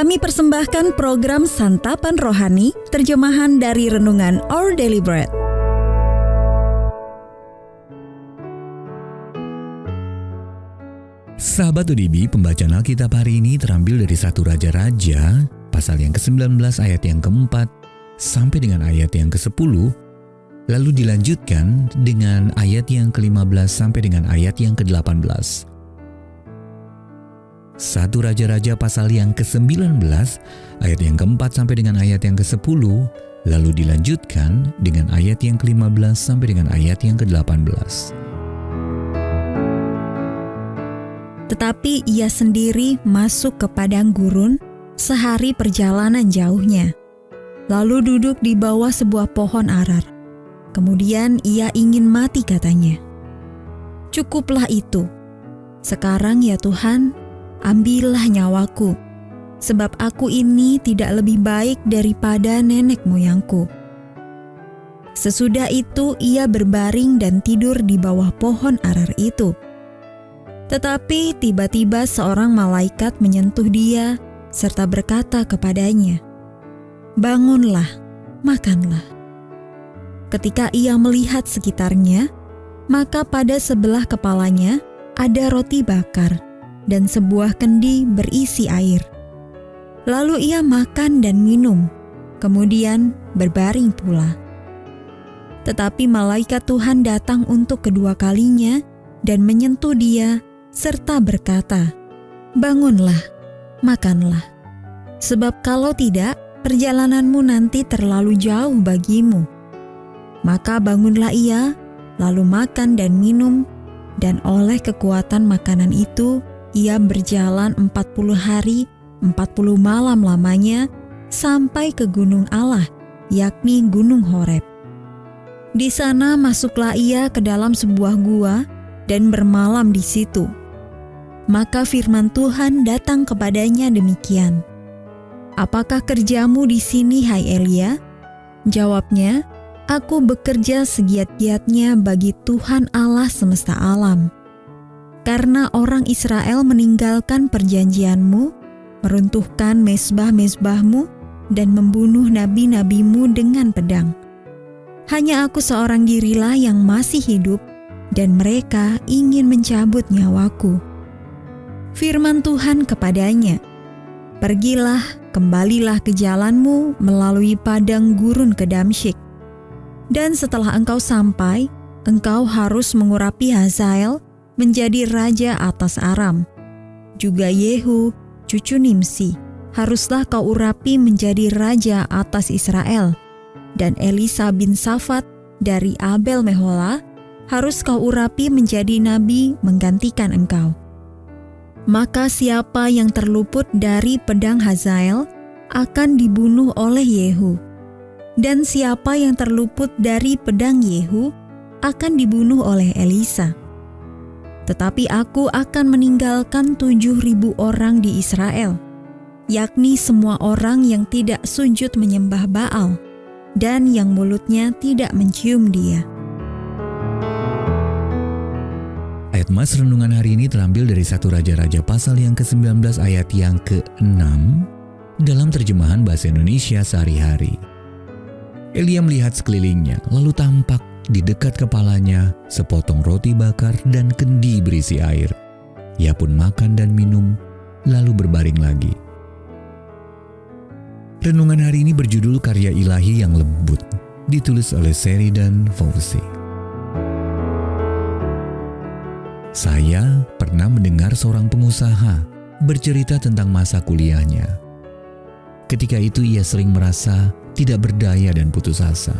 Kami persembahkan program Santapan Rohani, terjemahan dari Renungan Our Daily Bread. Sahabat UDB, pembacaan Alkitab hari ini terambil dari 1 Raja-Raja, pasal yang ke-19 ayat yang ke-4 sampai dengan ayat yang ke-10, lalu dilanjutkan dengan ayat yang ke-15 sampai dengan ayat yang ke-18. 1 Raja-Raja pasal yang ke-19 ayat yang ke-4 sampai dengan ayat yang ke-10, lalu dilanjutkan dengan ayat yang ke-15 sampai dengan ayat yang ke-18. Tetapi ia sendiri masuk ke padang gurun sehari perjalanan jauhnya, lalu duduk di bawah sebuah pohon arar. Kemudian ia ingin mati, katanya. Cukuplah itu. Sekarang ya Tuhan, ambillah nyawaku, sebab aku ini tidak lebih baik daripada nenek moyangku. Sesudah itu ia berbaring dan tidur di bawah pohon arar itu. Tetapi tiba-tiba seorang malaikat menyentuh dia serta berkata kepadanya, "Bangunlah, makanlah." Ketika ia melihat sekitarnya, maka pada sebelah kepalanya ada roti bakar dan sebuah kendi berisi air. Lalu ia makan dan minum, kemudian berbaring pula. Tetapi malaikat Tuhan datang untuk kedua kalinya dan menyentuh dia serta berkata, "Bangunlah, makanlah, sebab kalau tidak, perjalananmu nanti terlalu jauh bagimu." Maka bangunlah ia, lalu makan dan minum, dan oleh kekuatan makanan itu, ia berjalan 40 hari, 40 malam lamanya, sampai ke gunung Allah, yakni Gunung Horeb. Di sana masuklah ia ke dalam sebuah gua dan bermalam di situ. Maka firman Tuhan datang kepadanya demikian, "Apakah kerjamu di sini, hai Elia?" Jawabnya, "Aku bekerja segiat-giatnya bagi Tuhan Allah semesta alam. Karena orang Israel meninggalkan perjanjianmu, meruntuhkan mezbah-mezbahmu, dan membunuh nabi-nabimu dengan pedang. Hanya aku seorang dirilah yang masih hidup, dan mereka ingin mencabut nyawaku." Firman Tuhan kepadanya, "Pergilah, kembalilah ke jalanmu melalui padang gurun ke Damsyik. Dan setelah engkau sampai, engkau harus mengurapi Hazael menjadi raja atas Aram. Juga Yehu, cucu Nimsi, haruslah kau urapi menjadi raja atas Israel. Dan Elisa bin Safat dari Abel Mehola harus kau urapi menjadi nabi menggantikan engkau. Maka siapa yang terluput dari pedang Hazael akan dibunuh oleh Yehu. Dan siapa yang terluput dari pedang Yehu akan dibunuh oleh Elisa. Tetapi aku akan meninggalkan 7.000 orang di Israel, yakni semua orang yang tidak sujud menyembah Baal, dan yang mulutnya tidak mencium dia." Ayat Mas renungan hari ini terambil dari 1 Raja-Raja pasal yang ke-19 ayat yang ke-6 dalam terjemahan bahasa Indonesia sehari-hari. Elia melihat sekelilingnya, lalu tampak di dekat kepalanya sepotong roti bakar dan kendi berisi air. Ia pun makan dan minum, lalu berbaring lagi. Renungan hari ini berjudul Karya Ilahi yang Lembut, ditulis oleh Sheridan Fauzi. Saya pernah mendengar seorang pengusaha bercerita tentang masa kuliahnya. Ketika itu ia sering merasa tidak berdaya dan putus asa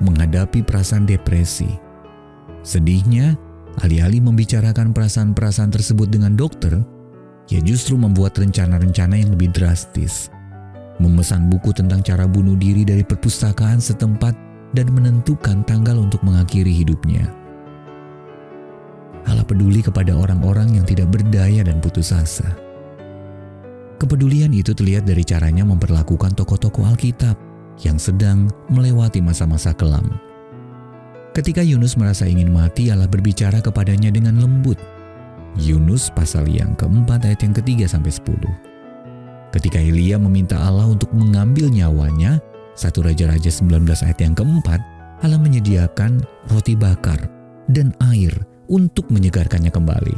menghadapi perasaan depresi. Sedihnya, alih-alih membicarakan perasaan-perasaan tersebut dengan dokter, ia justru membuat rencana-rencana yang lebih drastis. Memesan buku tentang cara bunuh diri dari perpustakaan setempat dan menentukan tanggal untuk mengakhiri hidupnya. Allah peduli kepada orang-orang yang tidak berdaya dan putus asa. Kepedulian itu terlihat dari caranya memperlakukan tokoh-tokoh Alkitab yang sedang melewati masa-masa kelam. Ketika Yunus merasa ingin mati, Allah berbicara kepadanya dengan lembut. Yunus pasal yang keempat ayat yang ke-3-10. Ketika Elia meminta Allah untuk mengambil nyawanya, 1 Raja-Raja 19 ayat yang keempat, Allah menyediakan roti bakar dan air untuk menyegarkannya kembali.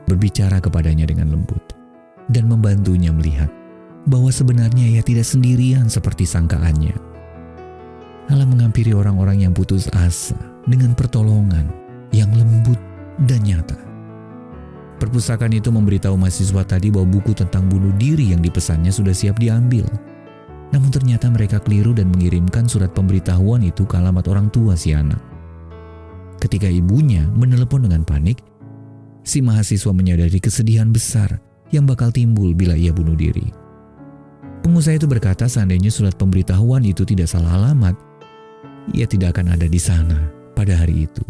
Berbicara kepadanya dengan lembut dan membantunya melihat bahwa sebenarnya ia tidak sendirian seperti sangkaannya. Allah menghampiri orang-orang yang putus asa dengan pertolongan yang lembut dan nyata. Perpustakaan itu memberitahu mahasiswa tadi bahwa buku tentang bunuh diri yang dipesannya sudah siap diambil. Namun ternyata mereka keliru dan mengirimkan surat pemberitahuan itu ke alamat orang tua si anak. Ketika ibunya menelepon dengan panik, si mahasiswa menyadari kesedihan besar yang bakal timbul bila ia bunuh diri. Pengusaha itu berkata seandainya surat pemberitahuan itu tidak salah alamat, ia tidak akan ada di sana pada hari itu.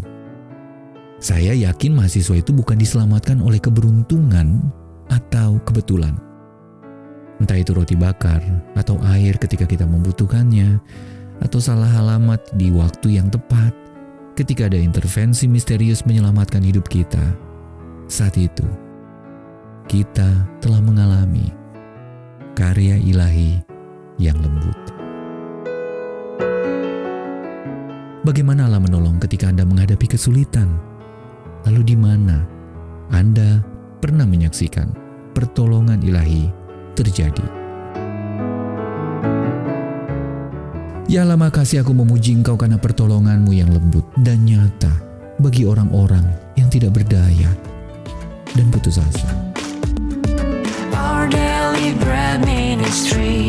Saya yakin mahasiswa itu bukan diselamatkan oleh keberuntungan atau kebetulan. Entah itu roti bakar atau air ketika kita membutuhkannya, atau salah alamat di waktu yang tepat ketika ada intervensi misterius menyelamatkan hidup kita. Saat itu, kita telah mengalami karya ilahi yang lembut. Bagaimana Allah menolong ketika Anda menghadapi kesulitan? Lalu di mana Anda pernah menyaksikan pertolongan ilahi terjadi? Ya Allah, makasih aku memuji Engkau karena pertolongan-Mu yang lembut dan nyata bagi orang-orang yang tidak berdaya dan putus asa.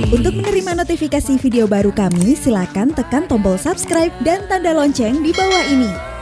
Untuk menerima notifikasi video baru kami, silakan tekan tombol subscribe dan tanda lonceng di bawah ini.